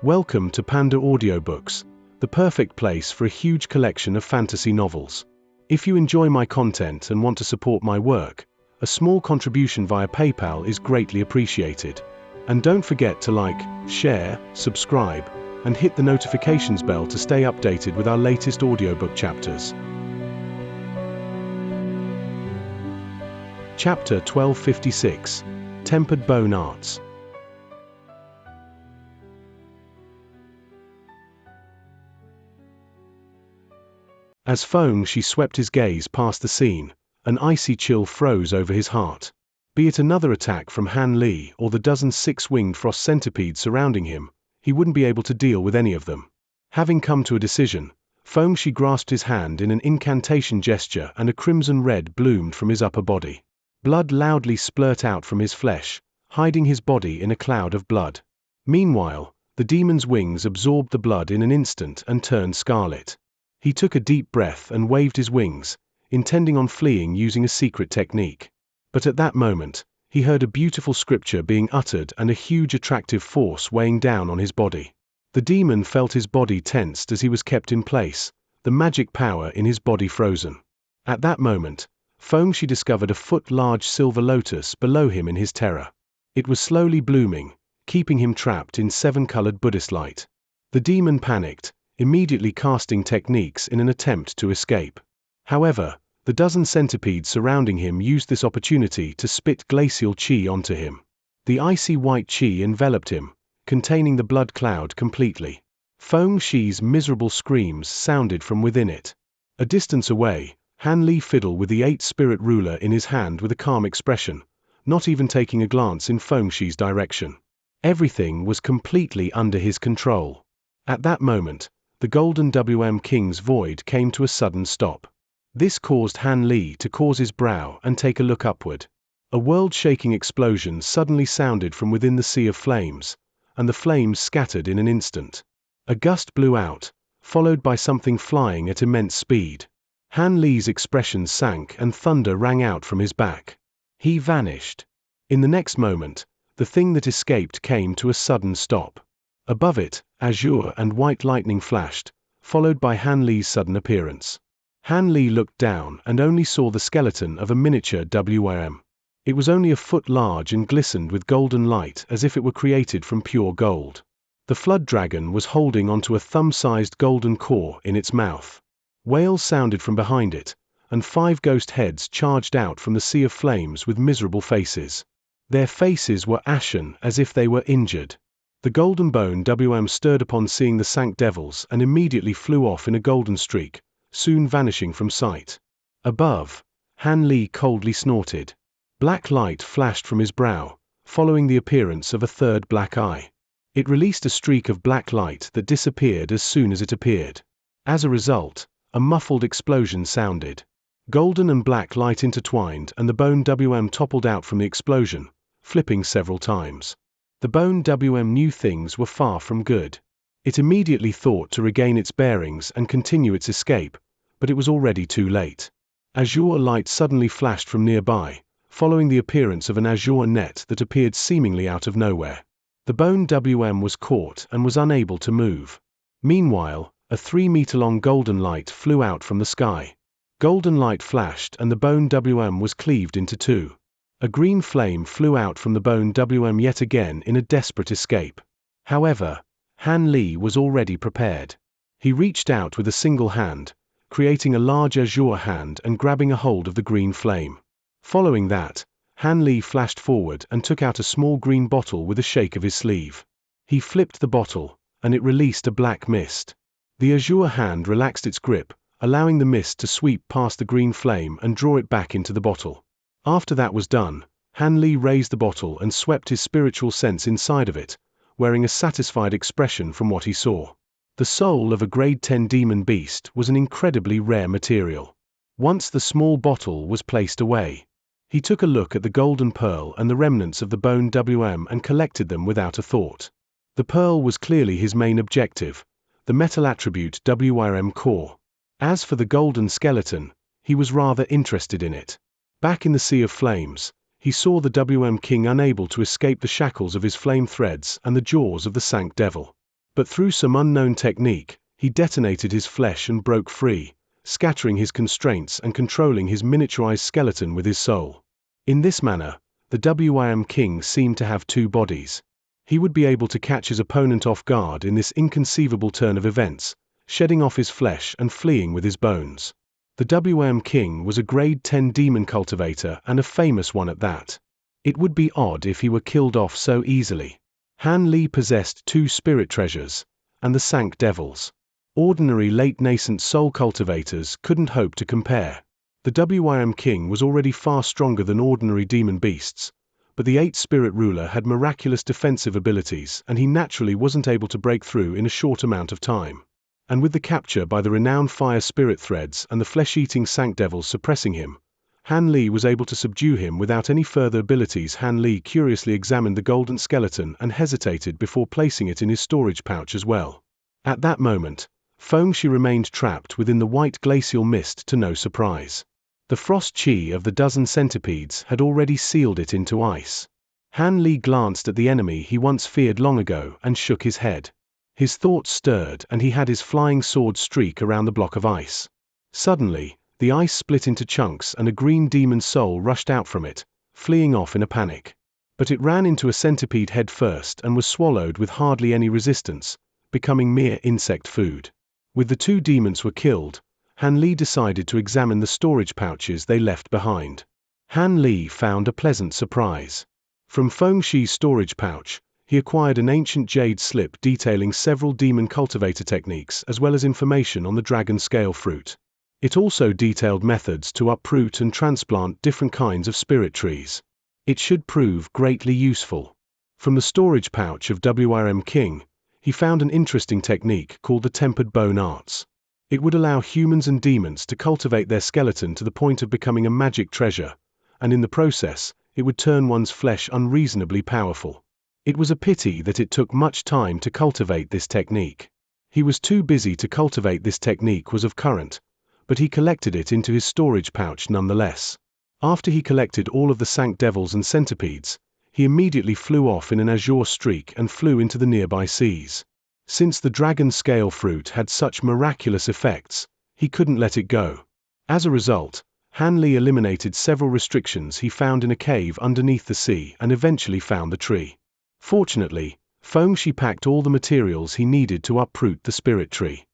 Welcome to PandaAudioBooks, the perfect place for a huge collection of fantasy novels. If you enjoy my content and want to support my work, a small contribution via PayPal is greatly appreciated. And don't forget to like, share, subscribe, and hit the notifications bell to stay updated with our latest audiobook chapters. Chapter 1256, Tempered Bone Arts. As Xianxia swept his gaze past the scene, an icy chill froze over his heart. Be it another attack from Han Li or the dozen six-winged frost centipedes surrounding him, he wouldn't be able to deal with any of them. Having come to a decision, Xianxia grasped his hand in an incantation gesture and a crimson red bloomed from his upper body. Blood loudly splurted out from his flesh, hiding his body in a cloud of blood. Meanwhile, the demon's wings absorbed the blood in an instant and turned scarlet. He took a deep breath and waved his wings, intending on fleeing using a secret technique. But at that moment, he heard a beautiful scripture being uttered and a huge attractive force weighing down on his body. The demon felt his body tensed as he was kept in place, the magic power in his body frozen. At that moment, Xianxia discovered a foot-large silver lotus below him in his terror. It was slowly blooming, keeping him trapped in seven-colored Buddhist light. The demon panicked, immediately casting techniques in an attempt to escape. However, the dozen centipedes surrounding him used this opportunity to spit glacial qi onto him. The icy white qi enveloped him, containing the blood cloud completely. Xianxia's miserable screams sounded from within it. A distance away, Han Li fiddled with the eight-spirit ruler in his hand with a calm expression, not even taking a glance in Xianxia's direction. Everything was completely under his control. At that moment, the Golden King's void came to a sudden stop. This caused Han Li to cause his brow and take a look upward. A world-shaking explosion suddenly sounded from within the sea of flames, and the flames scattered in an instant. A gust blew out, followed by something flying at immense speed. Han Li's expression sank and thunder rang out from his back. He vanished. In the next moment, the thing that escaped came to a sudden stop. Above it, azure and white lightning flashed, followed by Han Li's sudden appearance. Han Li looked down and only saw the skeleton of a miniature WRM. It was only a foot large and glistened with golden light as if it were created from pure gold. The flood dragon was holding onto a thumb-sized golden core in its mouth. Wails sounded from behind it, and 5 ghost heads charged out from the sea of flames with miserable faces. Their faces were ashen as if they were injured. The golden bone WM stirred upon seeing the sank devils and immediately flew off in a golden streak, soon vanishing from sight. Above, Han Li coldly snorted. Black light flashed from his brow, following the appearance of a third black eye. It released a streak of black light that disappeared as soon as it appeared. As a result, a muffled explosion sounded. Golden and black light intertwined and the bone WM toppled out from the explosion, flipping several times. The bone WM knew things were far from good. It immediately thought to regain its bearings and continue its escape, but it was already too late. Azure light suddenly flashed from nearby, following the appearance of an azure net that appeared seemingly out of nowhere. The bone WM was caught and was unable to move. Meanwhile, a 3-meter-long golden light flew out from the sky. Golden light flashed and the bone WM was cleaved into 2. A green flame flew out from the bone WM yet again in a desperate escape. However, Han Li was already prepared. He reached out with a single hand, creating a large azure hand and grabbing a hold of the green flame. Following that, Han Li flashed forward and took out a small green bottle with a shake of his sleeve. He flipped the bottle, and it released a black mist. The azure hand relaxed its grip, allowing the mist to sweep past the green flame and draw it back into the bottle. After that was done, Han Li raised the bottle and swept his spiritual sense inside of it, wearing a satisfied expression from what he saw. The soul of a grade 10 demon beast was an incredibly rare material. Once the small bottle was placed away, he took a look at the golden pearl and the remnants of the bone WM and collected them without a thought. The pearl was clearly his main objective, the metal attribute WRM core. As for the golden skeleton, he was rather interested in it. Back in the sea of flames, he saw the WM King unable to escape the shackles of his flame threads and the jaws of the sank devil. But through some unknown technique, he detonated his flesh and broke free, scattering his constraints and controlling his miniaturized skeleton with his soul. In this manner, the WIM king seemed to have two bodies. He would be able to catch his opponent off guard in this inconceivable turn of events, shedding off his flesh and fleeing with his bones. The WIM king was a grade 10 demon cultivator and a famous one at that. It would be odd if he were killed off so easily. Han Li possessed two spirit treasures, and the Sank Devils. Ordinary late nascent soul cultivators couldn't hope to compare. The WIM king was already far stronger than ordinary demon beasts, but the 8-spirit ruler had miraculous defensive abilities and he naturally wasn't able to break through in a short amount of time. And with the capture by the renowned fire spirit threads and the flesh-eating Sank Devils suppressing him, Han Li was able to subdue him without any further abilities. Han Li curiously examined the golden skeleton and hesitated before placing it in his storage pouch as well. At that moment, Xianxia remained trapped within the white glacial mist to no surprise. The frost chi of the dozen centipedes had already sealed it into ice. Han Li glanced at the enemy he once feared long ago and shook his head. His thoughts stirred and he had his flying sword streak around the block of ice. Suddenly, the ice split into chunks and a green demon soul rushed out from it, fleeing off in a panic. But it ran into a centipede head first and was swallowed with hardly any resistance, becoming mere insect food. With the two demons were killed, Han Li decided to examine the storage pouches they left behind. Han Li found a pleasant surprise. From Xianxia's storage pouch, he acquired an ancient jade slip detailing several demon cultivator techniques as well as information on the dragon scale fruit. It also detailed methods to uproot and transplant different kinds of spirit trees. It should prove greatly useful. From the storage pouch of WIM King, he found an interesting technique called the tempered bone arts. It would allow humans and demons to cultivate their skeleton to the point of becoming a magic treasure, and in the process, it would turn one's flesh unreasonably powerful. It was a pity that it took much time to cultivate this technique. He was too busy to cultivate this technique was of current, but he collected it into his storage pouch nonetheless. After he collected all of the Sank Devils and centipedes, he immediately flew off in an azure streak and flew into the nearby seas. Since the dragon scale fruit had such miraculous effects, he couldn't let it go. As a result, Han Li eliminated several restrictions he found in a cave underneath the sea and eventually found the tree. Fortunately, Xianxia packed all the materials he needed to uproot the spirit tree.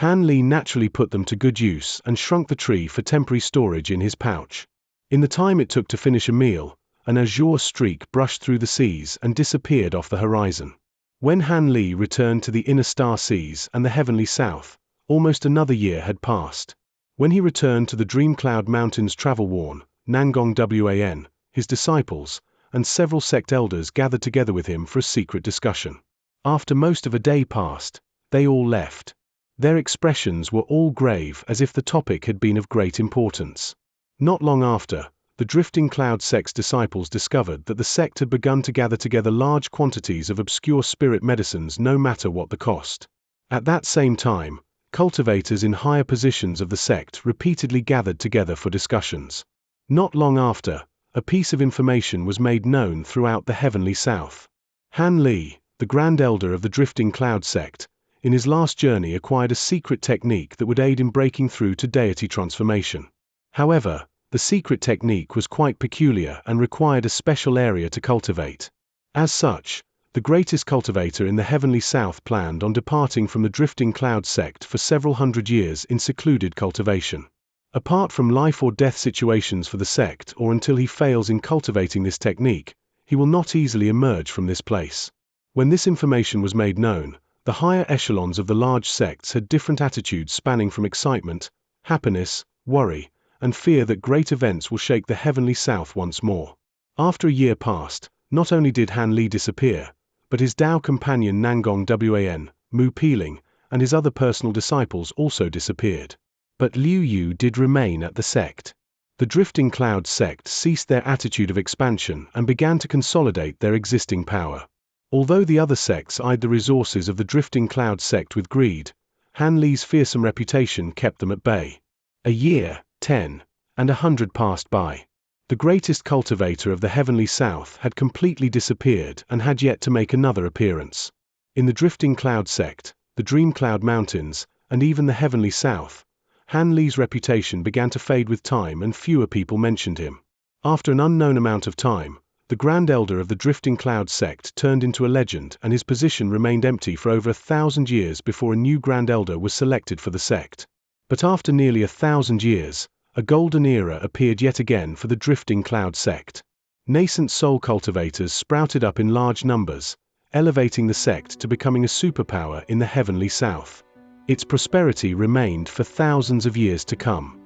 Han Li naturally put them to good use and shrunk the tree for temporary storage in his pouch. In the time it took to finish a meal, an azure streak brushed through the seas and disappeared off the horizon. When Han Li returned to the inner star seas and the heavenly south, almost another year had passed. When he returned to the Dream Cloud Mountains travel-worn, Nangong Wan, his disciples, and several sect elders gathered together with him for a secret discussion. After most of a day passed, they all left. Their expressions were all grave as if the topic had been of great importance. Not long after, the Drifting Cloud sect's disciples discovered that the sect had begun to gather together large quantities of obscure spirit medicines no matter what the cost. At that same time, cultivators in higher positions of the sect repeatedly gathered together for discussions. Not long after, a piece of information was made known throughout the heavenly south. Han Li, the Grand Elder of the Drifting Cloud sect, in his last journey acquired a secret technique that would aid in breaking through to deity transformation. However, the secret technique was quite peculiar and required a special area to cultivate. As such, the greatest cultivator in the heavenly south planned on departing from the Drifting Cloud sect for several hundred years in secluded cultivation. Apart from life or death situations for the sect or until he fails in cultivating this technique, he will not easily emerge from this place. When this information was made known, the higher echelons of the large sects had different attitudes spanning from excitement, happiness, worry, and fear that great events will shake the heavenly south once more. After a year passed, not only did Han Li disappear, but his Tao companion Nangong Wan, Mu Peeling, and his other personal disciples also disappeared. But Liu Yu did remain at the sect. The Drifting Cloud sect ceased their attitude of expansion and began to consolidate their existing power. Although the other sects eyed the resources of the Drifting Cloud sect with greed, Han Li's fearsome reputation kept them at bay. A year, 10, and 100 passed by. The greatest cultivator of the heavenly south had completely disappeared and had yet to make another appearance. In the Drifting Cloud sect, the Dream Cloud Mountains, and even the Heavenly South, Han Li's reputation began to fade with time and fewer people mentioned him. After an unknown amount of time, the Grand Elder of the Drifting Cloud sect turned into a legend, and his position remained empty for over 1,000 years before a new Grand Elder was selected for the sect. But after nearly 1,000 years, a golden era appeared yet again for the Drifting Cloud sect. Nascent soul cultivators sprouted up in large numbers, elevating the sect to becoming a superpower in the Heavenly South. Its prosperity remained for thousands of years to come.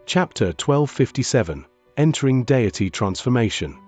Chapter 1257, Entering Deity Transformation.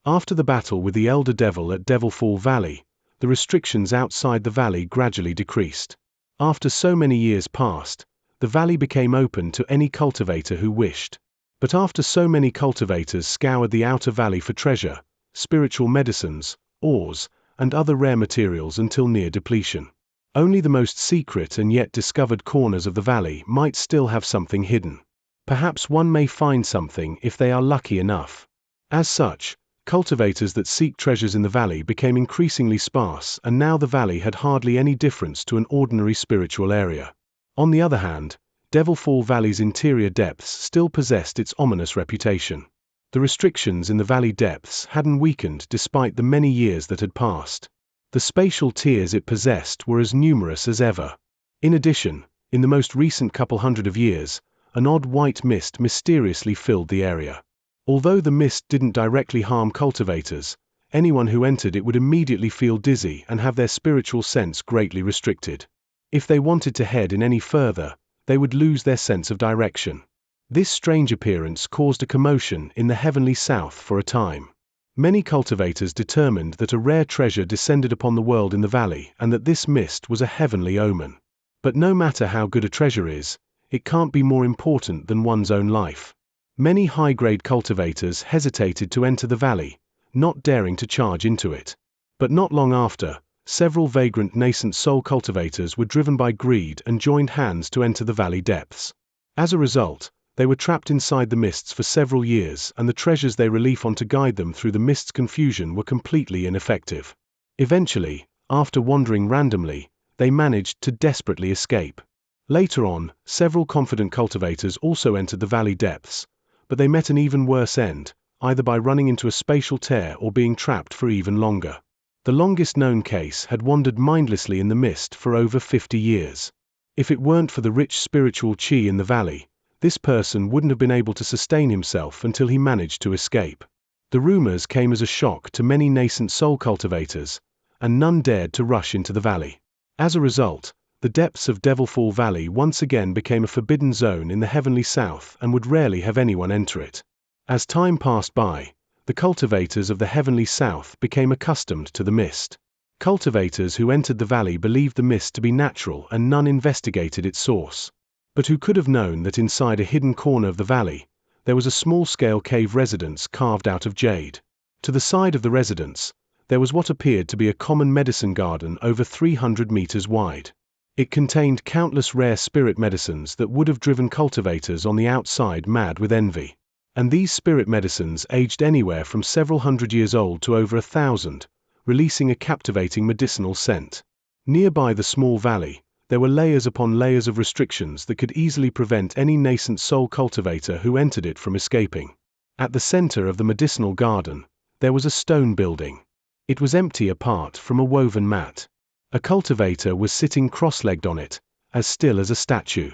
After the battle with the Elder Devil at Devilfall Valley, the restrictions outside the valley gradually decreased. After so many years passed, the valley became open to any cultivator who wished. But after so many cultivators scoured the outer valley for treasure, spiritual medicines, ores, and other rare materials until near depletion, only the most secret and yet discovered corners of the valley might still have something hidden. Perhaps one may find something if they are lucky enough. As such, cultivators that seek treasures in the valley became increasingly sparse, and now the valley had hardly any difference to an ordinary spiritual area. On the other hand, Devilfall Valley's interior depths still possessed its ominous reputation. The restrictions in the valley depths hadn't weakened despite the many years that had passed. The spatial tiers it possessed were as numerous as ever. In addition, in the most recent couple hundred of years, an odd white mist mysteriously filled the area. Although the mist didn't directly harm cultivators, anyone who entered it would immediately feel dizzy and have their spiritual sense greatly restricted. If they wanted to head in any further, they would lose their sense of direction. This strange appearance caused a commotion in the Heavenly South for a time. Many cultivators determined that a rare treasure descended upon the world in the valley and that this mist was a heavenly omen. But no matter how good a treasure is, it can't be more important than one's own life. Many high-grade cultivators hesitated to enter the valley, not daring to charge into it. But not long after, several vagrant nascent soul cultivators were driven by greed and joined hands to enter the valley depths. As a result, they were trapped inside the mists for several years, and the treasures they relied on to guide them through the mist's confusion were completely ineffective. Eventually, after wandering randomly, they managed to desperately escape. Later on, several confident cultivators also entered the valley depths, but they met an even worse end, either by running into a spatial tear or being trapped for even longer. The longest known case had wandered mindlessly in the mist for over 50 years. If it weren't for the rich spiritual chi in the valley, this person wouldn't have been able to sustain himself until he managed to escape. The rumors came as a shock to many nascent soul cultivators, and none dared to rush into the valley. As a result, the depths of Devilfall Valley once again became a forbidden zone in the Heavenly South and would rarely have anyone enter it. As time passed by, the cultivators of the Heavenly South became accustomed to the mist. Cultivators who entered the valley believed the mist to be natural and none investigated its source. But who could have known that inside a hidden corner of the valley, there was a small-scale cave residence carved out of jade. To the side of the residence, there was what appeared to be a common medicine garden over 300 meters wide. It contained countless rare spirit medicines that would have driven cultivators on the outside mad with envy. And these spirit medicines aged anywhere from several hundred years old to over 1,000, releasing a captivating medicinal scent. Nearby the small valley, there were layers upon layers of restrictions that could easily prevent any nascent soul cultivator who entered it from escaping. At the center of the medicinal garden, there was a stone building. It was empty apart from a woven mat. A cultivator was sitting cross-legged on it, as still as a statue.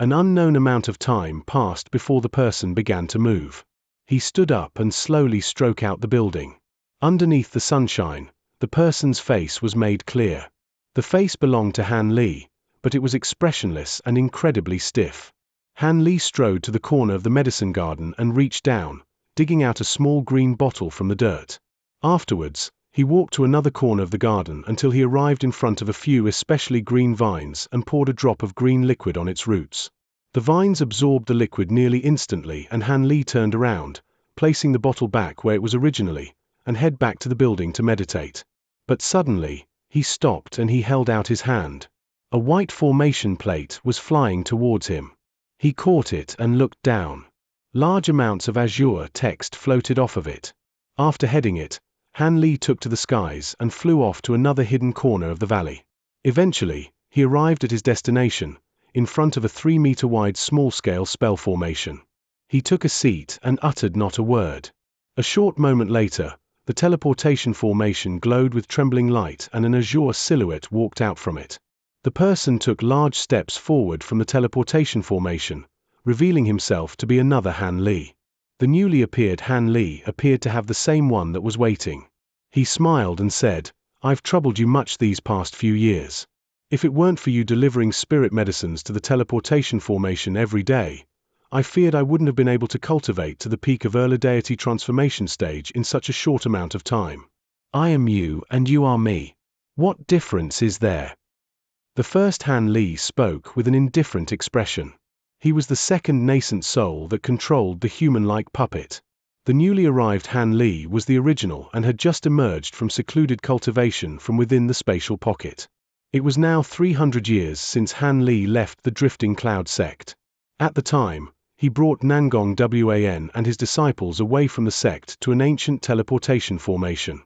An unknown amount of time passed before the person began to move. He stood up and slowly stroked out the building. Underneath the sunshine, the person's face was made clear. The face belonged to Han Li, but it was expressionless and incredibly stiff. Han Li strode to the corner of the medicine garden and reached down, digging out a small green bottle from the dirt. Afterwards, he walked to another corner of the garden until he arrived in front of a few especially green vines and poured a drop of green liquid on its roots. The vines absorbed the liquid nearly instantly, and Han Li turned around, placing the bottle back where it was originally, and head back to the building to meditate. But suddenly, he stopped and he held out his hand. A white formation plate was flying towards him. He caught it and looked down. Large amounts of azure text floated off of it. After heading it, Han Li took to the skies and flew off to another hidden corner of the valley. Eventually, he arrived at his destination, in front of a 3-meter-wide small-scale spell formation. He took a seat and uttered not a word. A short moment later, the teleportation formation glowed with trembling light and an azure silhouette walked out from it. The person took large steps forward from the teleportation formation, revealing himself to be another Han Li. The newly appeared Han Li appeared to have the same one that was waiting. He smiled and said, "I've troubled you much these past few years. If it weren't for you delivering spirit medicines to the teleportation formation every day, I feared I wouldn't have been able to cultivate to the peak of early deity transformation stage in such a short amount of time. I am you and you are me. What difference is there?" The first Han Li spoke with an indifferent expression. He was the second nascent soul that controlled the human-like puppet. The newly arrived Han Li was the original and had just emerged from secluded cultivation from within the spatial pocket. It was now 300 years since Han Li left the Drifting Cloud sect. At the time, he brought Nangong Wan and his disciples away from the sect to an ancient teleportation formation.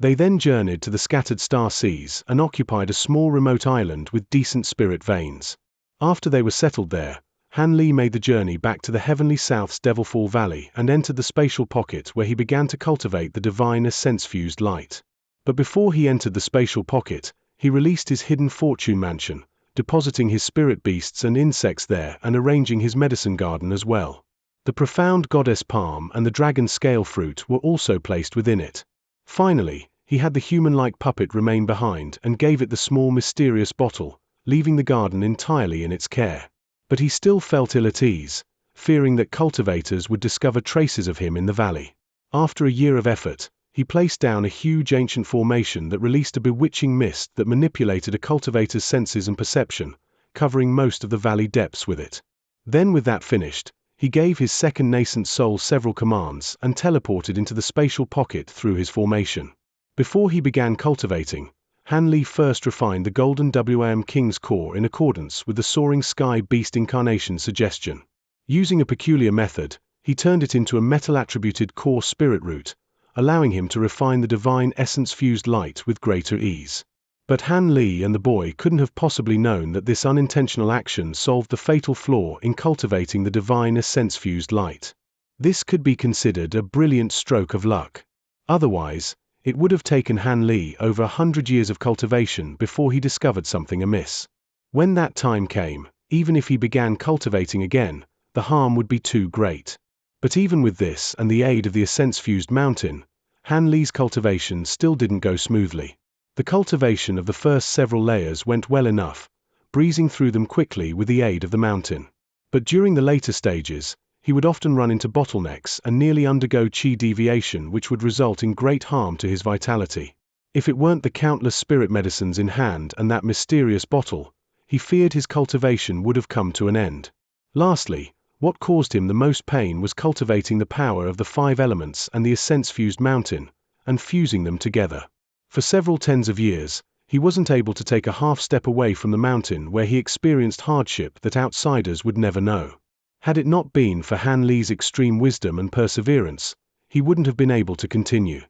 They then journeyed to the scattered star seas and occupied a small remote island with decent spirit veins. After they were settled there, Han Li made the journey back to the heavenly south's Devilfall Valley and entered the spatial pocket where he began to cultivate the divine essence-fused light. But before he entered the spatial pocket, he released his hidden fortune mansion, depositing his spirit beasts and insects there and arranging his medicine garden as well. The profound goddess palm and the dragon scale fruit were also placed within it. Finally, he had the human-like puppet remain behind and gave it the small mysterious bottle, leaving the garden entirely in its care. But he still felt ill at ease, fearing that cultivators would discover traces of him in the valley. After a year of effort, he placed down a huge ancient formation that released a bewitching mist that manipulated a cultivator's senses and perception, covering most of the valley depths with it. Then with that finished, he gave his second nascent soul several commands and teleported into the spatial pocket through his formation. Before he began cultivating, Han Li first refined the Golden Wam King's core in accordance with the Soaring Sky Beast Incarnation suggestion. Using a peculiar method, he turned it into a metal-attributed core spirit root, allowing him to refine the divine essence-fused light with greater ease. But Han Li and the boy couldn't have possibly known that this unintentional action solved the fatal flaw in cultivating the divine essence-fused light. This could be considered a brilliant stroke of luck. Otherwise, it would have taken Han Li over 100 years of cultivation before he discovered something amiss. When that time came, even if he began cultivating again, the harm would be too great. But even with this and the aid of the essence-fused mountain, Han Li's cultivation still didn't go smoothly. The cultivation of the first several layers went well enough, breezing through them quickly with the aid of the mountain. But during the later stages, he would often run into bottlenecks and nearly undergo chi deviation, which would result in great harm to his vitality. If it weren't the countless spirit medicines in hand and that mysterious bottle, he feared his cultivation would have come to an end. Lastly, what caused him the most pain was cultivating the power of the 5 elements and the essence-fused mountain, and fusing them together. For several tens of years, he wasn't able to take a half step away from the mountain where he experienced hardship that outsiders would never know. Had it not been for Han Li's extreme wisdom and perseverance, he wouldn't have been able to continue.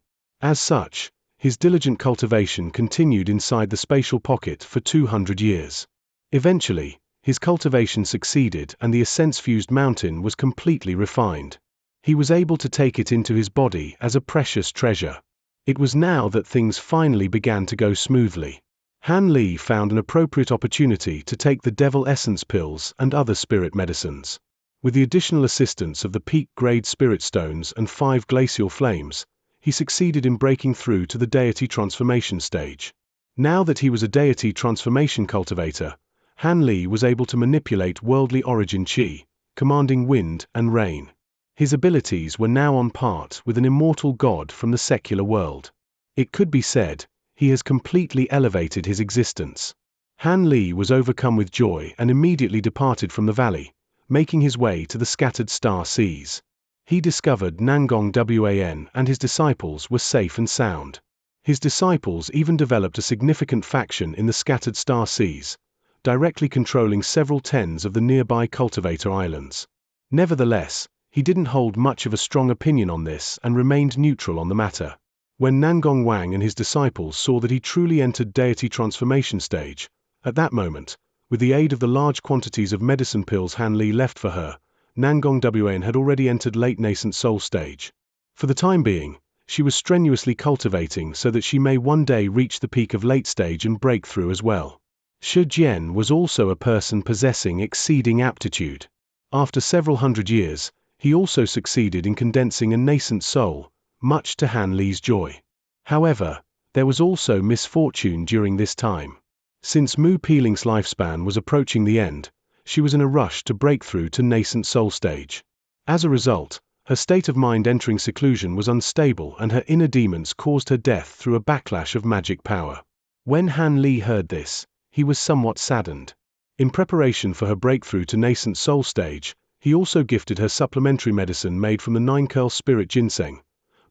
As such, his diligent cultivation continued inside the spatial pocket for 200 years. Eventually, his cultivation succeeded and the essence-fused mountain was completely refined. He was able to take it into his body as a precious treasure. It was now that things finally began to go smoothly. Han Li found an appropriate opportunity to take the devil essence pills and other spirit medicines. With the additional assistance of the peak-grade spirit stones and 5 glacial flames, he succeeded in breaking through to the deity transformation stage. Now that he was a deity transformation cultivator, Han Li was able to manipulate worldly origin chi, commanding wind and rain. His abilities were now on par with an immortal god from the secular world. It could be said, he has completely elevated his existence. Han Li was overcome with joy and immediately departed from the valley, making his way to the scattered star seas. He discovered Nangong Wan and his disciples were safe and sound. His disciples even developed a significant faction in the scattered star seas, directly controlling several tens of the nearby cultivator islands. Nevertheless, he didn't hold much of a strong opinion on this and remained neutral on the matter. When Nangong Wang and his disciples saw that he truly entered deity transformation stage, at that moment, with the aid of the large quantities of medicine pills Han Li left for her, Nangong Wan had already entered late nascent soul stage. For the time being, she was strenuously cultivating so that she may one day reach the peak of late stage and break through as well. Shi Jian was also a person possessing exceeding aptitude. After several hundred years, he also succeeded in condensing a nascent soul, much to Han Li's joy. However, there was also misfortune during this time. Since Mu Peeling's lifespan was approaching the end, she was in a rush to break through to nascent soul stage. As a result, her state of mind entering seclusion was unstable and her inner demons caused her death through a backlash of magic power. When Han Li heard this, he was somewhat saddened. In preparation for her breakthrough to nascent soul stage, he also gifted her supplementary medicine made from the 9-curl spirit ginseng,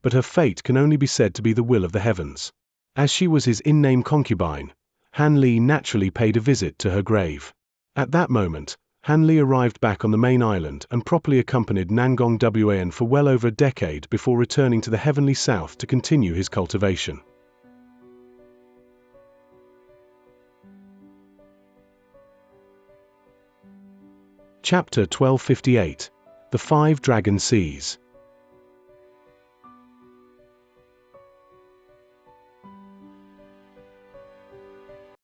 but her fate can only be said to be the will of the heavens. As she was his in-name concubine, Han Li naturally paid a visit to her grave. At that moment, Han Li arrived back on the main island and properly accompanied Nangong Wan for well over a decade before returning to the heavenly south to continue his cultivation. Chapter 1258. The Five Dragon Seas.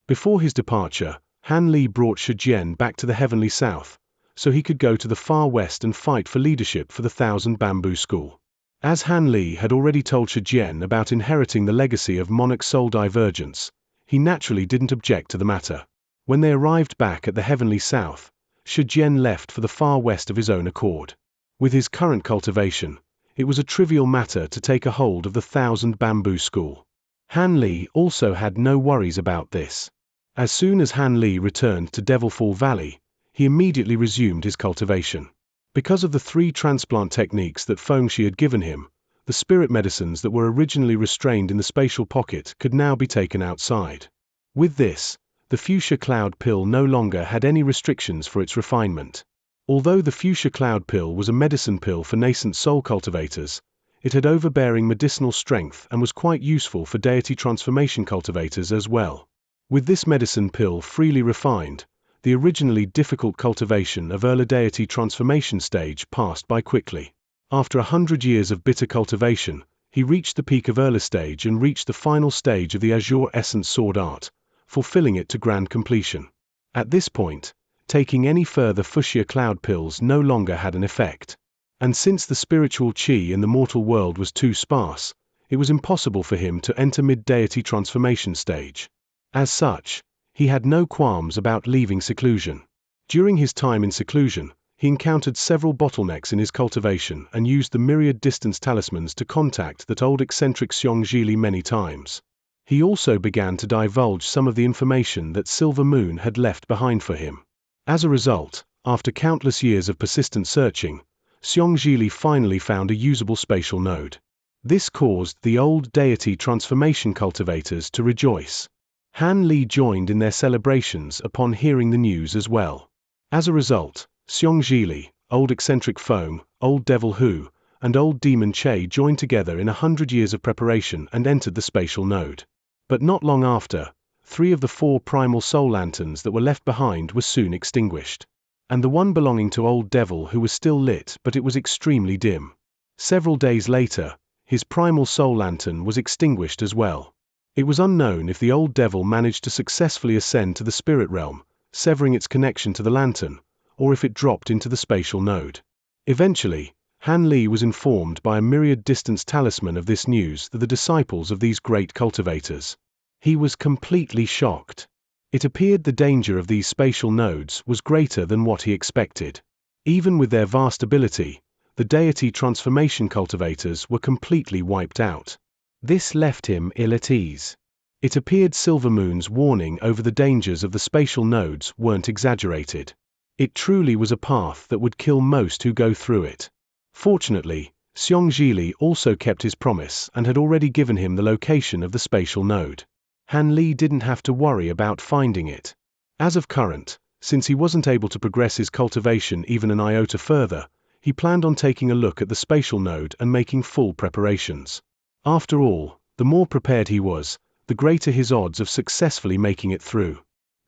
Before his departure, Han Li brought Shi Jian back to the heavenly south, so he could go to the far west and fight for leadership for the Thousand Bamboo School. As Han Li had already told Shi Jian about inheriting the legacy of monarch soul divergence, he naturally didn't object to the matter. When they arrived back at the heavenly south, Shi Jian left for the far west of his own accord. With his current cultivation, it was a trivial matter to take a hold of the Thousand Bamboo School. Han Li also had no worries about this. As soon as Han Li returned to Devilfall Valley, he immediately resumed his cultivation. Because of the 3 transplant techniques that Fengxi had given him, the spirit medicines that were originally restrained in the spatial pocket could now be taken outside. With this, the fuchsia cloud pill no longer had any restrictions for its refinement. Although the fuchsia cloud pill was a medicine pill for nascent soul cultivators, it had overbearing medicinal strength and was quite useful for deity transformation cultivators as well. With this medicine pill freely refined, the originally difficult cultivation of early deity transformation stage passed by quickly. After 100 years of bitter cultivation, he reached the peak of early stage and reached the final stage of the Azure Essence Sword Art, fulfilling it to grand completion. At this point, taking any further fuchsia cloud pills no longer had an effect. And since the spiritual qi in the mortal world was too sparse, it was impossible for him to enter mid-deity transformation stage. As such, he had no qualms about leaving seclusion. During his time in seclusion, he encountered several bottlenecks in his cultivation and used the myriad distance talismans to contact that old eccentric Xianxia many times. He also began to divulge some of the information that Silver Moon had left behind for him. As a result, after countless years of persistent searching, Xianxia finally found a usable spatial node. This caused the old deity transformation cultivators to rejoice. Han Li joined in their celebrations upon hearing the news as well. As a result, Xianxia, Old Eccentric Foam, Old Devil Hu, and Old Demon Che joined together in 100 years of preparation and entered the spatial node. But not long after, 3 of the 4 primal soul lanterns that were left behind were soon extinguished. And the one belonging to Old Devil Hu was still lit, but it was extremely dim. Several days later, his primal soul lantern was extinguished as well. It was unknown if the old devil managed to successfully ascend to the spirit realm, severing its connection to the lantern, or if it dropped into the spatial node. Eventually, Han Li was informed by a myriad distance talisman of this news that the disciples of these great cultivators. He was completely shocked. It appeared the danger of these spatial nodes was greater than what he expected. Even with their vast ability, the deity transformation cultivators were completely wiped out. This left him ill at ease. It appeared Silver Moon's warning over the dangers of the spatial nodes weren't exaggerated. It truly was a path that would kill most who go through it. Fortunately, Xianxia also kept his promise and had already given him the location of the spatial node. Han Li didn't have to worry about finding it. As of current, since he wasn't able to progress his cultivation even an iota further, he planned on taking a look at the spatial node and making full preparations. After all, the more prepared he was, the greater his odds of successfully making it through.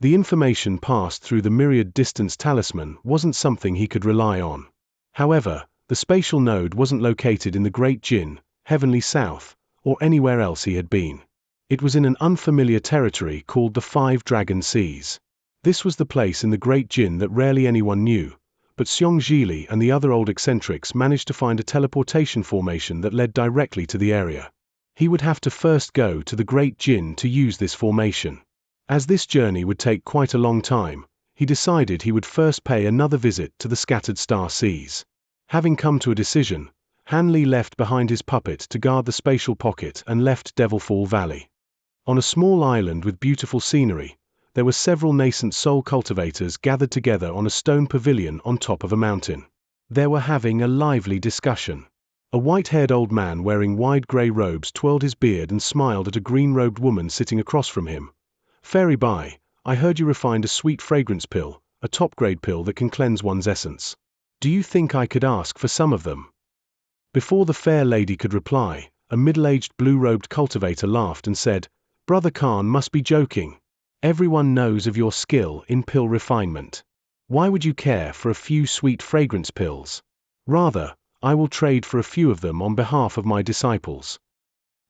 The information passed through the myriad distance talisman wasn't something he could rely on. However, the spatial node wasn't located in the Great Jinn, Heavenly South, or anywhere else he had been. It was in an unfamiliar territory called the Five Dragon Seas. This was the place in the Great Jinn that rarely anyone knew, but Xianxia and the other old eccentrics managed to find a teleportation formation that led directly to the area. He would have to first go to the Great Jinn to use this formation. As this journey would take quite a long time, he decided he would first pay another visit to the scattered star seas. Having come to a decision, Han Li left behind his puppet to guard the spatial pocket and left Devilfall Valley. On a small island with beautiful scenery, there were several nascent soul cultivators gathered together on a stone pavilion on top of a mountain. They were having a lively discussion. A white-haired old man wearing wide grey robes twirled his beard and smiled at a green-robed woman sitting across from him. "Fairy Bai, I heard you refined a sweet fragrance pill, a top-grade pill that can cleanse one's essence. Do you think I could ask for some of them?" Before the fair lady could reply, a middle-aged blue-robed cultivator laughed and said, "Brother Khan must be joking. Everyone knows of your skill in pill refinement. Why would you care for a few sweet fragrance pills? Rather, I will trade for a few of them on behalf of my disciples."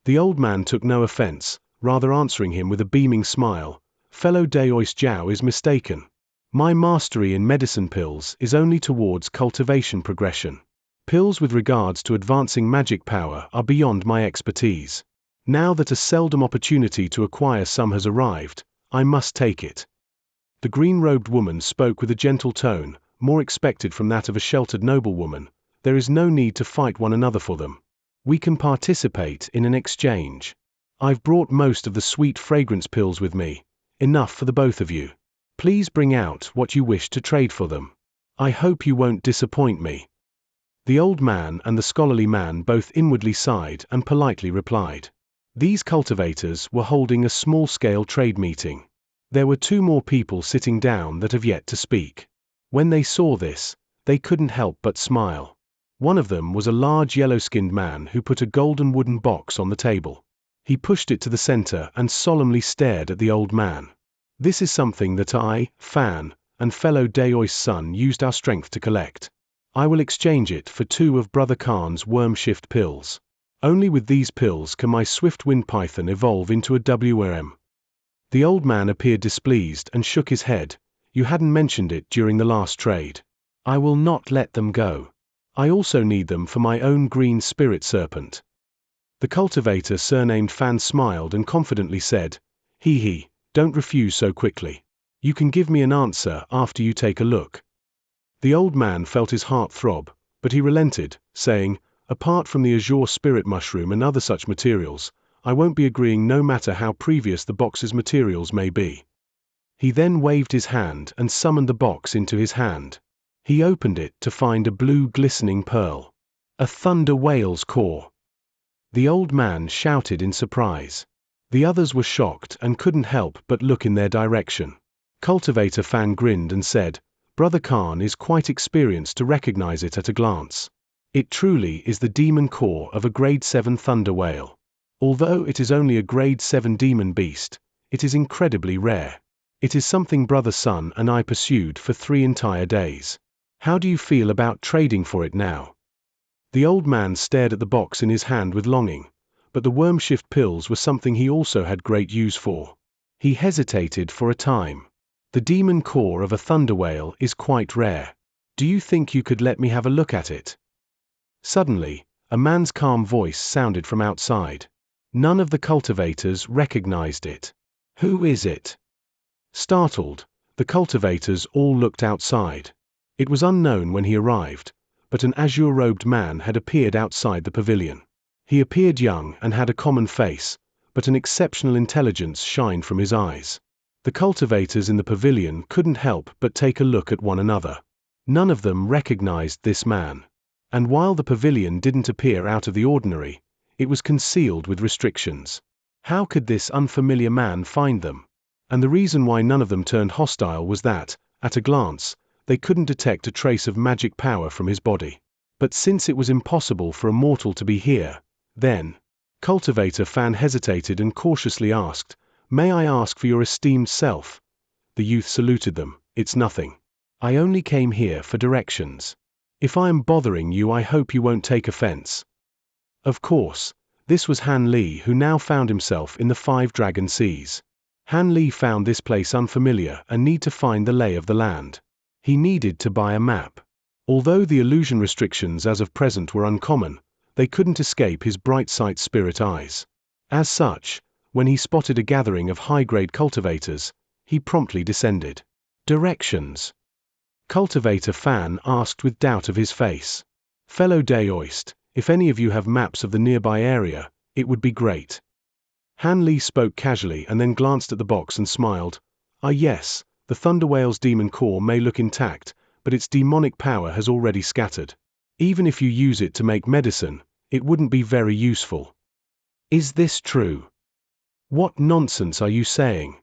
The old man took no offense, rather answering him with a beaming smile, "Fellow Daois Jiao is mistaken. My mastery in medicine pills is only towards cultivation progression. Pills with regards to advancing magic power are beyond my expertise. Now that a seldom opportunity to acquire some has arrived, I must take it." The green-robed woman spoke with a gentle tone, more expected from that of a sheltered noblewoman. "There is no need to fight one another for them. We can participate in an exchange. I've brought most of the sweet fragrance pills with me, enough for the both of you. Please bring out what you wish to trade for them. I hope you won't disappoint me." The old man and the scholarly man both inwardly sighed and politely replied. These cultivators were holding a small-scale trade meeting. There were two more people sitting down that have yet to speak. When they saw this, they couldn't help but smile. One of them was a large yellow-skinned man who put a golden wooden box on the table. He pushed it to the center and solemnly stared at the old man. "This is something that I, Fan, and fellow Daois son used our strength to collect. I will exchange it for 2 of Brother Khan's worm shift pills. Only with these pills can my swift wind python evolve into a WRM." The old man appeared displeased and shook his head. "You hadn't mentioned it during the last trade. I will not let them go. I also need them for my own green spirit serpent." The cultivator surnamed Fan smiled and confidently said, "He, don't refuse so quickly. You can give me an answer after you take a look." The old man felt his heart throb, but he relented, saying, "Apart from the azure spirit mushroom and other such materials, I won't be agreeing no matter how previous the box's materials may be." He then waved his hand and summoned the box into his hand. He opened it to find a blue glistening pearl. A thunder whale's core. The old man shouted in surprise. The others were shocked and couldn't help but look in their direction. Cultivator Fan grinned and said, "Brother Khan is quite experienced to recognize it at a glance. It truly is the demon core of a grade 7 thunder whale. Although it is only a grade 7 demon beast, it is incredibly rare. It is something Brother Sun and I pursued for 3 entire days. How do you feel about trading for it now?" The old man stared at the box in his hand with longing, but the worm shift pills were something he also had great use for. He hesitated for a time. "The demon core of a thunder whale is quite rare. Do you think you could let me have a look at it?" Suddenly, a man's calm voice sounded from outside. None of the cultivators recognized it. "Who is it?" Startled, the cultivators all looked outside. It was unknown when he arrived, but an azure-robed man had appeared outside the pavilion. He appeared young and had a common face, but an exceptional intelligence shined from his eyes. The cultivators in the pavilion couldn't help but take a look at one another. None of them recognized this man. And while the pavilion didn't appear out of the ordinary, it was concealed with restrictions. How could this unfamiliar man find them? And the reason why none of them turned hostile was that, at a glance, they couldn't detect a trace of magic power from his body. But since it was impossible for a mortal to be here, then... Cultivator Fan hesitated and cautiously asked, "May I ask for your esteemed self?" The youth saluted them. "It's nothing. I only came here for directions. If I am bothering you, I hope you won't take offense." Of course, this was Han Li, who now found himself in the Five Dragon Seas. Han Li found this place unfamiliar and need to find the lay of the land. He needed to buy a map. Although the illusion restrictions as of present were uncommon, they couldn't escape his bright sight spirit eyes. As such, when he spotted a gathering of high-grade cultivators, he promptly descended. "Directions?" Cultivator Fan asked with doubt of his face. "Fellow Daoist, if any of you have maps of the nearby area, it would be great." Han Li spoke casually and then glanced at the box and smiled. "Ah yes, the Thunder Whale's demon core may look intact, but its demonic power has already scattered. Even if you use it to make medicine, it wouldn't be very useful." "Is this true?" "What nonsense are you saying?"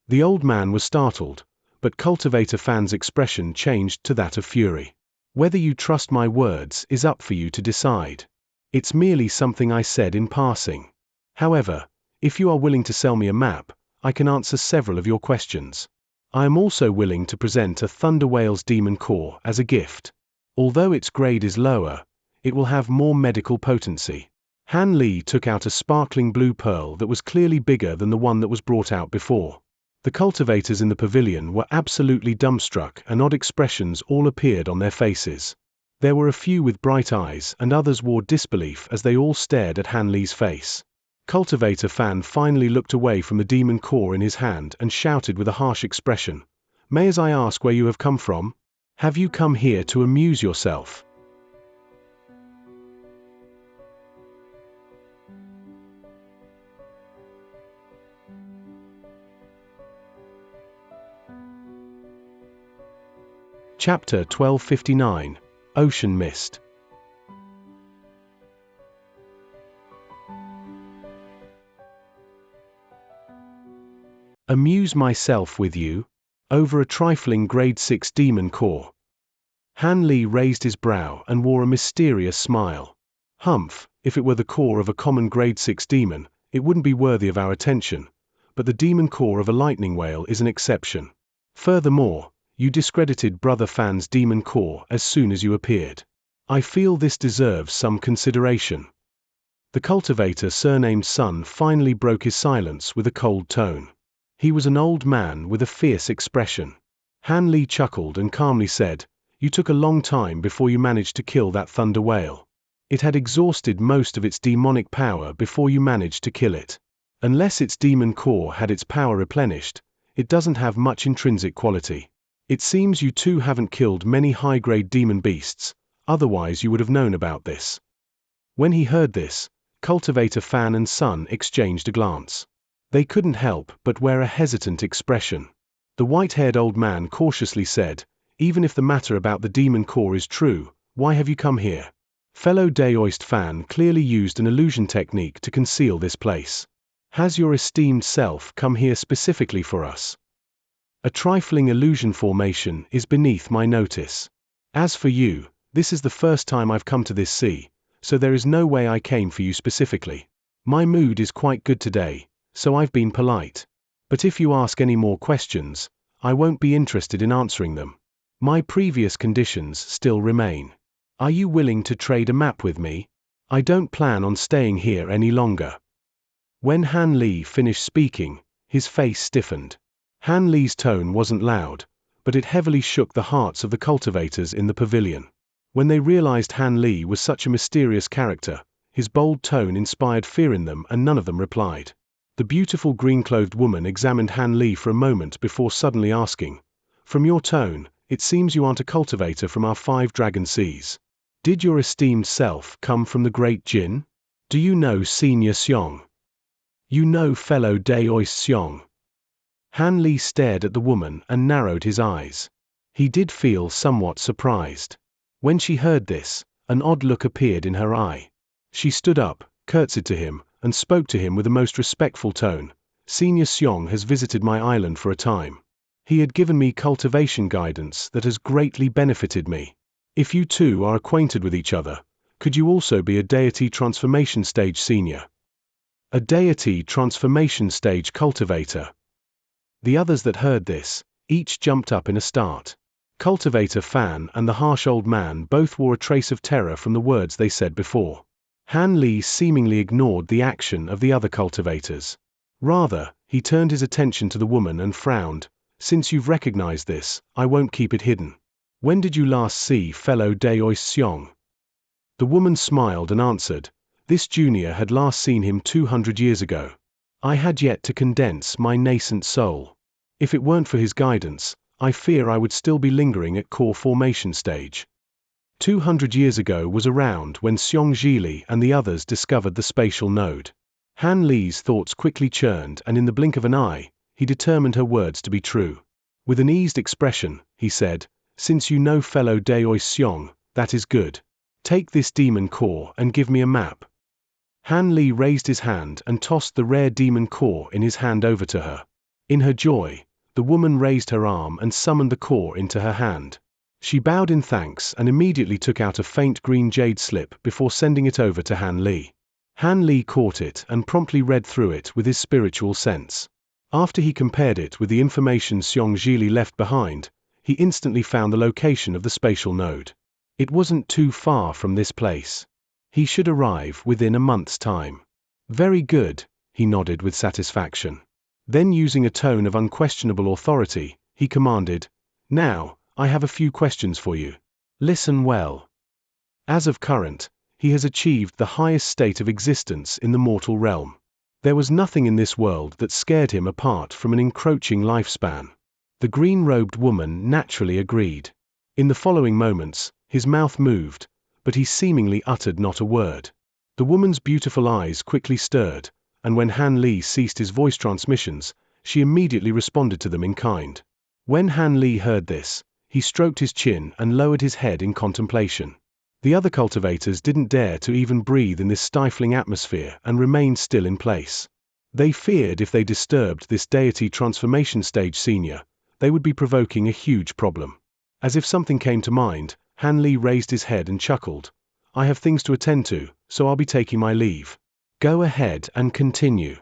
The old man was startled, but Cultivator Fan's expression changed to that of fury. "Whether you trust my words is up for you to decide. It's merely something I said in passing. However, if you are willing to sell me a map, I can answer several of your questions. I am also willing to present a Thunder Whale's demon core as a gift. Although its grade is lower, it will have more medical potency." Han Li took out a sparkling blue pearl that was clearly bigger than the one that was brought out before. The cultivators in the pavilion were absolutely dumbstruck, and odd expressions all appeared on their faces. There were a few with bright eyes, and others wore disbelief as they all stared at Han Li's face. Cultivator Fan finally looked away from the demon core in his hand and shouted with a harsh expression, "May I ask where you have come from? Have you come here to amuse yourself?" Chapter 1259, Ocean Mist. "Amuse myself with you? Over a trifling grade 6 demon core?" Han Li raised his brow and wore a mysterious smile. "Humph, if it were the core of a common grade 6 demon, it wouldn't be worthy of our attention, but the demon core of a lightning whale is an exception. Furthermore, you discredited Brother Fan's demon core as soon as you appeared. I feel this deserves some consideration." The cultivator surnamed Sun finally broke his silence with a cold tone. He was an old man with a fierce expression. Han Li chuckled and calmly said, "You took a long time before you managed to kill that thunder whale. It had exhausted most of its demonic power before you managed to kill it. Unless its demon core had its power replenished, it doesn't have much intrinsic quality. It seems you two haven't killed many high-grade demon beasts, otherwise you would have known about this." When he heard this, Cultivator Fan and Sun exchanged a glance. They couldn't help but wear a hesitant expression. The white-haired old man cautiously said, "Even if the matter about the demon core is true, why have you come here?" Fellow Daoist Fan clearly used an illusion technique to conceal this place. "Has your esteemed self come here specifically for us? A trifling illusion formation is beneath my notice. As for you, this is the first time I've come to this sea, so there is no way I came for you specifically. My mood is quite good today, so I've been polite. But if you ask any more questions, I won't be interested in answering them. My previous conditions still remain. Are you willing to trade a map with me? I don't plan on staying here any longer." When Han Li finished speaking, his face stiffened. Han Li's tone wasn't loud, but it heavily shook the hearts of the cultivators in the pavilion. When they realized Han Li was such a mysterious character, his bold tone inspired fear in them, and none of them replied. The beautiful green-clothed woman examined Han Li for a moment before suddenly asking, "From your tone, it seems you aren't a cultivator from our Five Dragon Seas. Did your esteemed self come from the Great Jin? Do you know Senior Xiong? You know fellow Daoist Xiong?" Han Li stared at the woman and narrowed his eyes. He did feel somewhat surprised. When she heard this, an odd look appeared in her eye. She stood up, curtsied to him, and spoke to him with a most respectful tone. Senior Xiong has visited my island for a time. He had given me cultivation guidance that has greatly benefited me. If you two are acquainted with each other, could you also be a deity transformation stage senior? A deity transformation stage cultivator. The others that heard this, each jumped up in a start. Cultivator Fan and the harsh old man both wore a trace of terror from the words they said before. Han Li seemingly ignored the action of the other cultivators. Rather, he turned his attention to the woman and frowned. Since you've recognized this, I won't keep it hidden. When did you last see fellow Daois Xiong? The woman smiled and answered, this junior had last seen him 200 years ago. I had yet to condense my nascent soul. If it weren't for his guidance, I fear I would still be lingering at core formation stage. 200 years ago was around when Xiong Zhili and the others discovered the spatial node. Han Li's thoughts quickly churned, and in the blink of an eye, he determined her words to be true. With an eased expression, he said, since you know fellow Daois Xiong, that is good. Take this demon core and give me a map. Han Li raised his hand and tossed the rare demon core in his hand over to her. In her joy, the woman raised her arm and summoned the core into her hand. She bowed in thanks and immediately took out a faint green jade slip before sending it over to Han Li. Han Li caught it and promptly read through it with his spiritual sense. After he compared it with the information Xiong Zhili left behind, he instantly found the location of the spatial node. It wasn't too far from this place. He should arrive within a month's time. Very good, he nodded with satisfaction. Then, using a tone of unquestionable authority, he commanded, now, I have a few questions for you. Listen well. As of current, he has achieved the highest state of existence in the mortal realm. There was nothing in this world that scared him apart from an encroaching lifespan. The green-robed woman naturally agreed. In the following moments, his mouth moved, but he seemingly uttered not a word. The woman's beautiful eyes quickly stirred, and when Han Li ceased his voice transmissions, she immediately responded to them in kind. When Han Li heard this, he stroked his chin and lowered his head in contemplation. The other cultivators didn't dare to even breathe in this stifling atmosphere and remained still in place. They feared if they disturbed this deity transformation stage senior, they would be provoking a huge problem. As if something came to mind, Han Li raised his head and chuckled. I have things to attend to, so I'll be taking my leave. Go ahead and continue.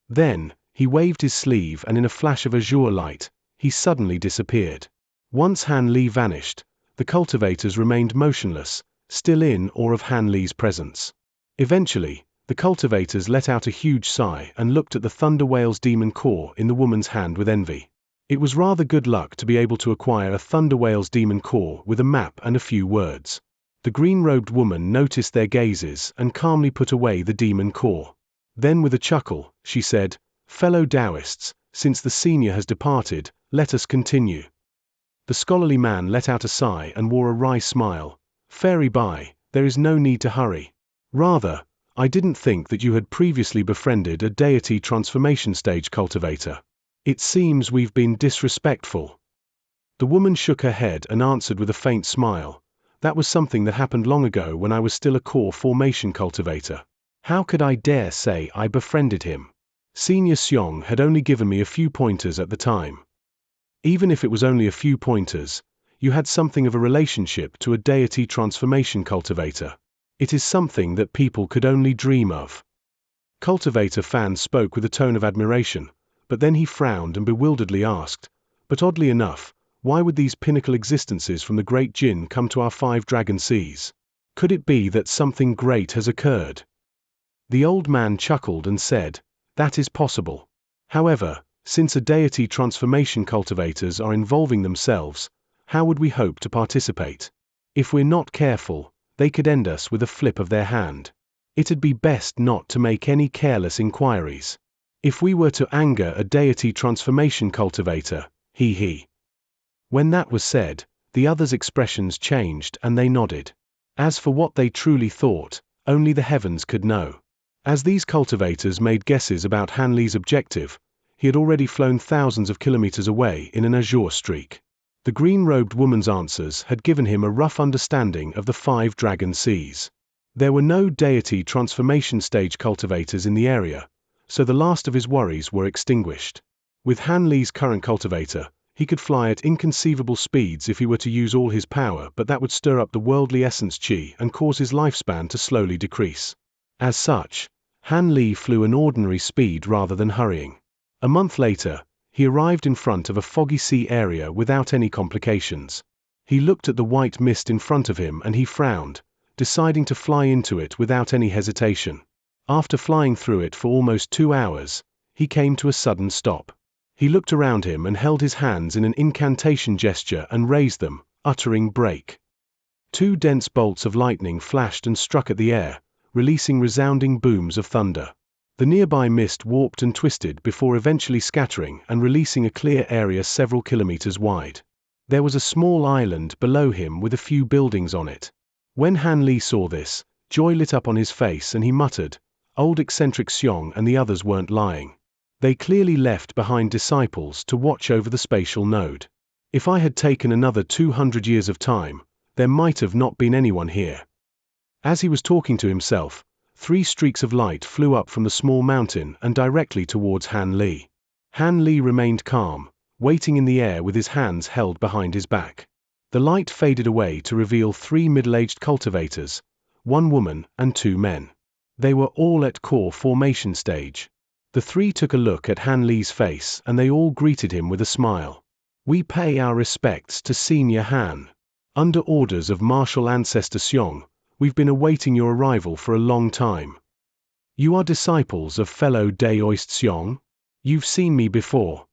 Then, he waved his sleeve and in a flash of azure light, he suddenly disappeared. Once Han Li vanished, the cultivators remained motionless, still in awe of Han Li's presence. Eventually, the cultivators let out a huge sigh and looked at the Thunder Whale's demon core in the woman's hand with envy. It was rather good luck to be able to acquire a Thunder Whale's demon core with a map and a few words. The green-robed woman noticed their gazes and calmly put away the demon core. Then with a chuckle, she said, fellow Taoists, since the senior has departed, let us continue. The scholarly man let out a sigh and wore a wry smile. Fairy Bai, there is no need to hurry. Rather, I didn't think that you had previously befriended a deity transformation stage cultivator. It seems we've been disrespectful. The woman shook her head and answered with a faint smile. That was something that happened long ago when I was still a core formation cultivator. How could I dare say I befriended him? Senior Xiong had only given me a few pointers at the time. Even if it was only a few pointers, you had something of a relationship to a deity transformation cultivator. It is something that people could only dream of. Cultivator Fan spoke with a tone of admiration, but then he frowned and bewilderedly asked, but oddly enough, why would these pinnacle existences from the Great Jin come to our 5 Dragon Seas? Could it be that something great has occurred? The old man chuckled and said, that is possible. However, since a deity transformation cultivators are involving themselves, how would we hope to participate? If we're not careful, they could end us with a flip of their hand. It'd be best not to make any careless inquiries. If we were to anger a deity transformation cultivator, he. When that was said, the others' expressions changed and they nodded. As for what they truly thought, only the heavens could know. As these cultivators made guesses about Han Li's objective, he had already flown thousands of kilometers away in an azure streak. The green-robed woman's answers had given him a rough understanding of the 5 Dragon Seas. There were no deity transformation stage cultivators in the area, so the last of his worries were extinguished. With Han Li's current cultivator, he could fly at inconceivable speeds if he were to use all his power, but that would stir up the worldly essence qi and cause his lifespan to slowly decrease. As such, Han Li flew an ordinary speed rather than hurrying. A month later, he arrived in front of a foggy sea area without any complications. He looked at the white mist in front of him and he frowned, deciding to fly into it without any hesitation. After flying through it for almost 2 hours, he came to a sudden stop. He looked around him and held his hands in an incantation gesture and raised them, uttering "break." 2 dense bolts of lightning flashed and struck at the air, releasing resounding booms of thunder. The nearby mist warped and twisted before eventually scattering and releasing a clear area several kilometers wide. There was a small island below him with a few buildings on it. When Han Li saw this, joy lit up on his face and he muttered, "Old eccentric Xiong and the others weren't lying. They clearly left behind disciples to watch over the spatial node. If I had taken another 200 years of time, there might have not been anyone here." As he was talking to himself, 3 streaks of light flew up from the small mountain and directly towards Han Li. Han Li remained calm, waiting in the air with his hands held behind his back. The light faded away to reveal 3 middle-aged cultivators, 1 woman and 2 men. They were all at core formation stage. The 3 took a look at Han Li's face and they all greeted him with a smile. "We pay our respects to Senior Han. Under orders of martial ancestor Xiong, we've been awaiting your arrival for a long time. You are disciples of fellow Daoist Xiong? You've seen me before."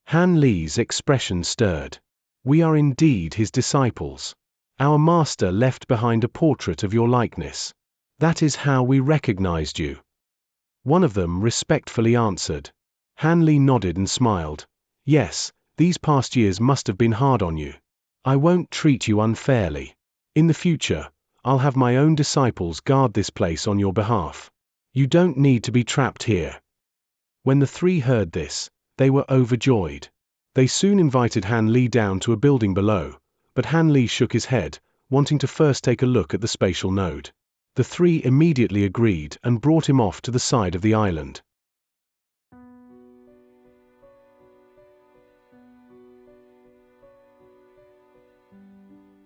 Han Li's expression stirred. "We are indeed his disciples. Our master left behind a portrait of your likeness. That is how we recognized you." One of them respectfully answered. Han Li nodded and smiled. "Yes, these past years must have been hard on you. I won't treat you unfairly. In the future, I'll have my own disciples guard this place on your behalf. You don't need to be trapped here." When the 3 heard this, they were overjoyed. They soon invited Han Li down to a building below, but Han Li shook his head, wanting to first take a look at the spatial node. The 3 immediately agreed and brought him off to the side of the island.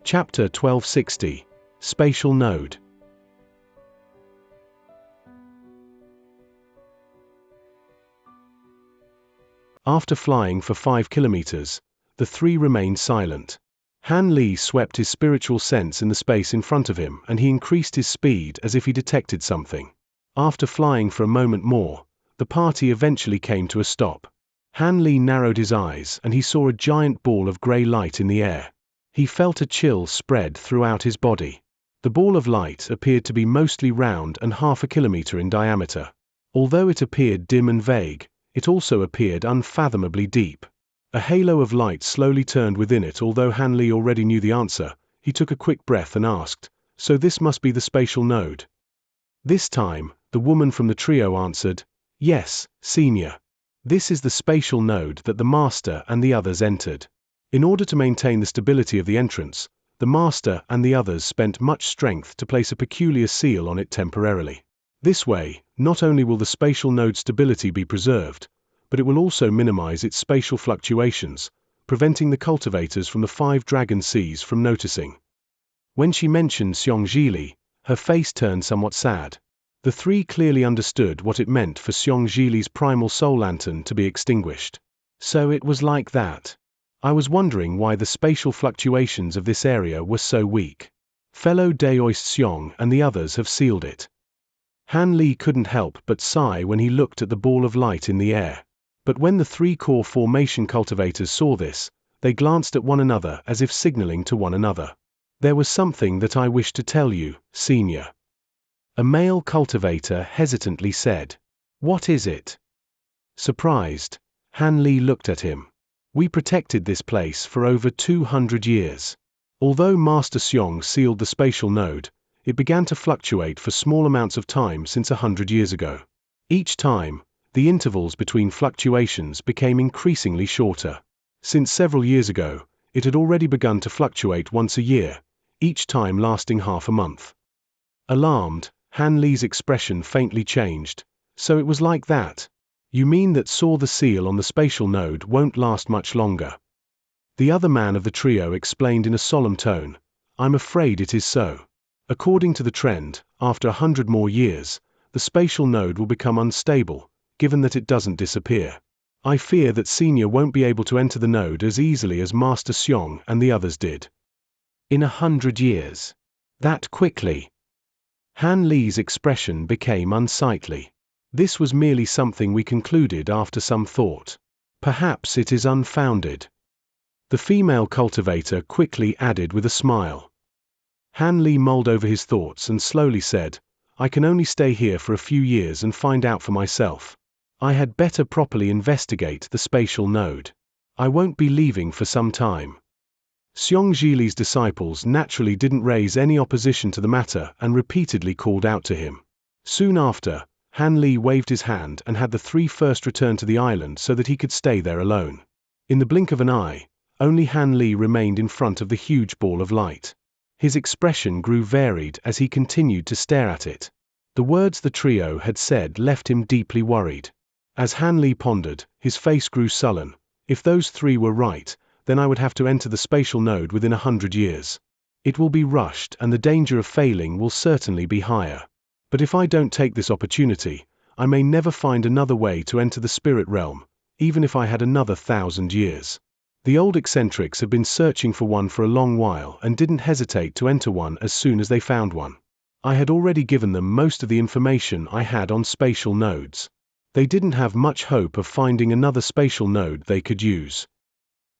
Chapter 1260, Spatial Node. After flying for 5 kilometers, the 3 remained silent. Han Li swept his spiritual sense in the space in front of him and he increased his speed as if he detected something. After flying for a moment more, the party eventually came to a stop. Han Li narrowed his eyes and he saw a giant ball of gray light in the air. He felt a chill spread throughout his body. The ball of light appeared to be mostly round and half a kilometer in diameter. Although it appeared dim and vague, it also appeared unfathomably deep. A halo of light slowly turned within it. Although Han Li already knew the answer, he took a quick breath and asked, "So this must be the spatial node?" This time, the woman from the trio answered, "Yes, Senior. This is the spatial node that the master and the others entered. In order to maintain the stability of the entrance, the master and the others spent much strength to place a peculiar seal on it temporarily. This way, not only will the spatial node stability be preserved, but it will also minimize its spatial fluctuations, preventing the cultivators from the 5 dragon seas from noticing." When she mentioned Xianxia, her face turned somewhat sad. The 3 clearly understood what it meant for Xianxia's primal soul lantern to be extinguished. "So it was like that. I was wondering why the spatial fluctuations of this area were so weak. Fellow Daoist Xiong and the others have sealed it." Han Li couldn't help but sigh when he looked at the ball of light in the air. But when the 3 core formation cultivators saw this, they glanced at one another as if signaling to one another. "There was something that I wish to tell you, Senior." A male cultivator hesitantly said. "What is it?" Surprised, Han Li looked at him. "We protected this place for over 200 years. Although Master Xiong sealed the spatial node, it began to fluctuate for small amounts of time since 100 years ago. Each time, the intervals between fluctuations became increasingly shorter. Since several years ago, it had already begun to fluctuate once a year, each time lasting half a month." Alarmed, Han Li's expression faintly changed, So it was like that. You mean that saw the seal on the spatial node won't last much longer? The other man of the trio explained in a solemn tone. I'm afraid it is so. According to the trend, after 100 more years, the spatial node will become unstable, given that it doesn't disappear. I fear that Xianxia won't be able to enter the node as easily as Master Xiong and the others did. In 100 years. That quickly. Han Li's expression became unsightly. This was merely something we concluded after some thought. Perhaps it is unfounded. The female cultivator quickly added with a smile. Han Li mulled over his thoughts and slowly said, I can only stay here for a few years and find out for myself. I had better properly investigate the spatial node. I won't be leaving for some time. Xianxia's disciples naturally didn't raise any opposition to the matter and repeatedly called out to him. Soon after, Han Li waved his hand and had the three first return to the island so that he could stay there alone. In the blink of an eye, only Han Li remained in front of the huge ball of light. His expression grew varied as he continued to stare at it. The words the trio had said left him deeply worried. As Han Li pondered, his face grew sullen. If those three were right, then I would have to enter the spatial node within 100 years. It will be rushed and the danger of failing will certainly be higher. But if I don't take this opportunity, I may never find another way to enter the spirit realm, even if I had another 1,000 years. The old eccentrics had been searching for one for a long while and didn't hesitate to enter one as soon as they found one. I had already given them most of the information I had on spatial nodes. They didn't have much hope of finding another spatial node they could use.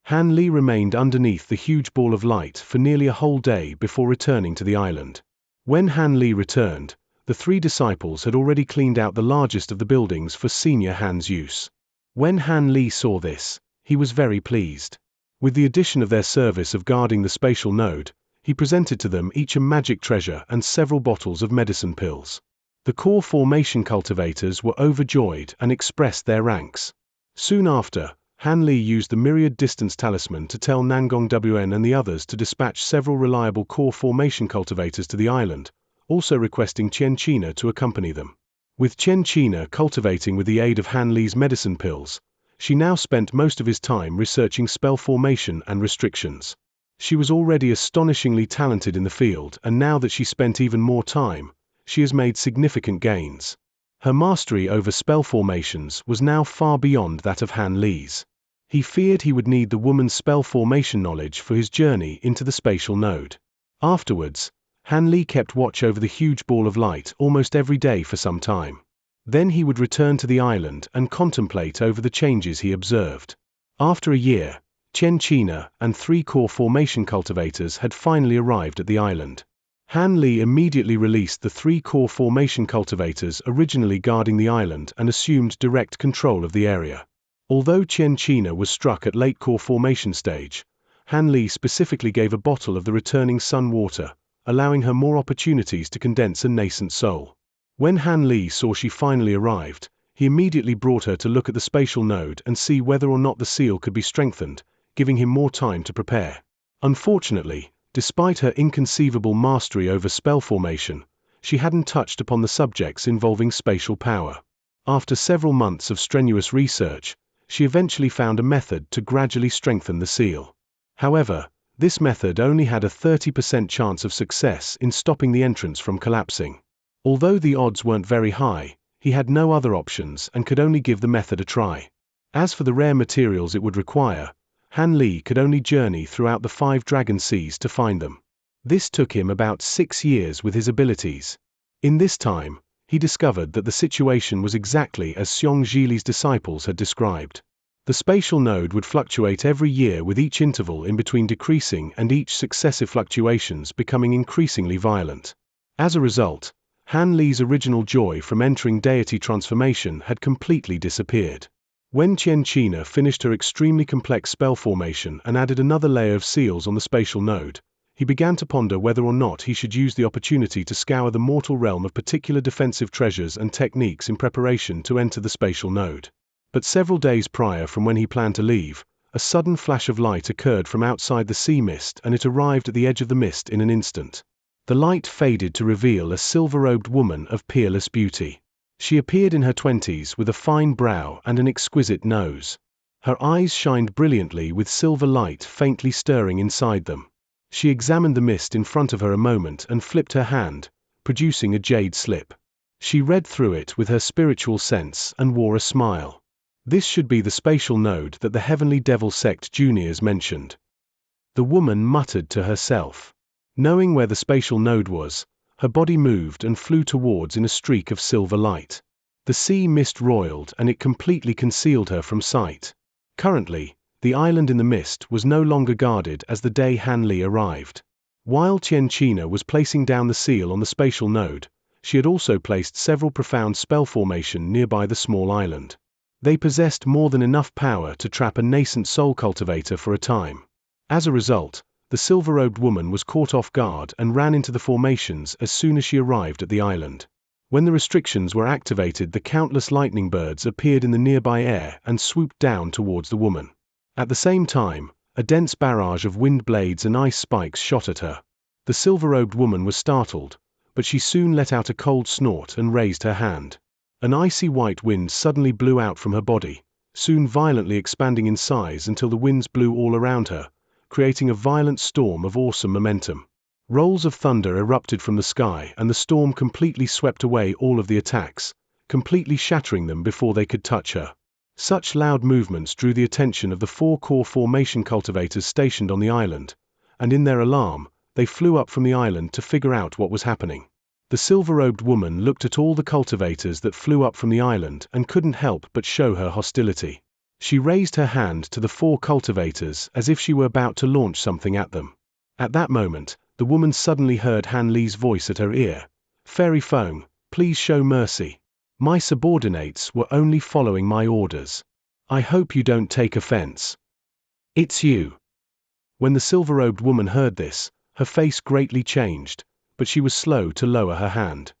Han Li remained underneath the huge ball of light for nearly a whole day before returning to the island. When Han Li returned, the three disciples had already cleaned out the largest of the buildings for Senior Han's use. When Han Li saw this, he was very pleased. With the addition of their service of guarding the spatial node, he presented to them each a magic treasure and several bottles of medicine pills. The core formation cultivators were overjoyed and expressed their ranks. Soon after, Han Li used the myriad distance talisman to tell Nangong Wn and the others to dispatch several reliable core formation cultivators to the island, also requesting Xianxia to accompany them. With Xianxia cultivating with the aid of Han Li's medicine pills, she now spent most of his time researching spell formation and restrictions. She was already astonishingly talented in the field, and now that she spent even more time, she has made significant gains. Her mastery over spell formations was now far beyond that of Han Li's. He feared he would need the woman's spell formation knowledge for his journey into the spatial node. Afterwards, Han Li kept watch over the huge ball of light almost every day for some time. Then he would return to the island and contemplate over the changes he observed. After a year, Xianxia and 3 core formation cultivators had finally arrived at the island. Han Li immediately released the 3 core formation cultivators originally guarding the island and assumed direct control of the area. Although Xianxia was struck at late core formation stage, Han Li specifically gave a bottle of the returning sun water, allowing her more opportunities to condense a nascent soul. When Han Li saw she finally arrived, he immediately brought her to look at the spatial node and see whether or not the seal could be strengthened, giving him more time to prepare. Unfortunately, despite her inconceivable mastery over spell formation, she hadn't touched upon the subjects involving spatial power. After several months of strenuous research, she eventually found a method to gradually strengthen the seal. However, this method only had a 30% chance of success in stopping the entrance from collapsing. Although the odds weren't very high, he had no other options and could only give the method a try. As for the rare materials it would require, Han Li could only journey throughout the 5 dragon seas to find them. This took him about 6 years with his abilities. In this time, he discovered that the situation was exactly as Xianxia's disciples had described. The spatial node would fluctuate every year, with each interval in between decreasing and each successive fluctuations becoming increasingly violent. As a result, Han Li's original joy from entering deity transformation had completely disappeared. When Xianxia finished her extremely complex spell formation and added another layer of seals on the spatial node, he began to ponder whether or not he should use the opportunity to scour the mortal realm of particular defensive treasures and techniques in preparation to enter the spatial node. But several days prior from when he planned to leave, a sudden flash of light occurred from outside the sea mist, and it arrived at the edge of the mist in an instant. The light faded to reveal a silver-robed woman of peerless beauty. She appeared in her 20s with a fine brow and an exquisite nose. Her eyes shined brilliantly with silver light faintly stirring inside them. She examined the mist in front of her a moment and flipped her hand, producing a jade slip. She read through it with her spiritual sense and wore a smile. This should be the spatial node that the Heavenly Devil Sect juniors mentioned. The woman muttered to herself. Knowing where the spatial node was, her body moved and flew towards in a streak of silver light. The sea mist roiled and it completely concealed her from sight. Currently, the island in the mist was no longer guarded as the day Han Li arrived. While Xianxia was placing down the seal on the spatial node, she had also placed several profound spell formation nearby the small island. They possessed more than enough power to trap a nascent soul cultivator for a time. As a result, the silver-robed woman was caught off guard and ran into the formations as soon as she arrived at the island. When the restrictions were activated, the countless lightning birds appeared in the nearby air and swooped down towards the woman. At the same time, a dense barrage of wind blades and ice spikes shot at her. The silver-robed woman was startled, but she soon let out a cold snort and raised her hand. An icy white wind suddenly blew out from her body, soon violently expanding in size until the winds blew all around her, creating a violent storm of awesome momentum. Rolls of thunder erupted from the sky and the storm completely swept away all of the attacks, completely shattering them before they could touch her. Such loud movements drew the attention of the 4 core formation cultivators stationed on the island, and in their alarm, they flew up from the island to figure out what was happening. The silver-robed woman looked at all the cultivators that flew up from the island and couldn't help but show her hostility. She raised her hand to the 4 cultivators as if she were about to launch something at them. At that moment, the woman suddenly heard Han Li's voice at her ear. "Fairy Feng, please show mercy. My subordinates were only following my orders. I hope you don't take offense." "It's you." When the silver-robed woman heard this, her face greatly changed, but she was slow to lower her hand.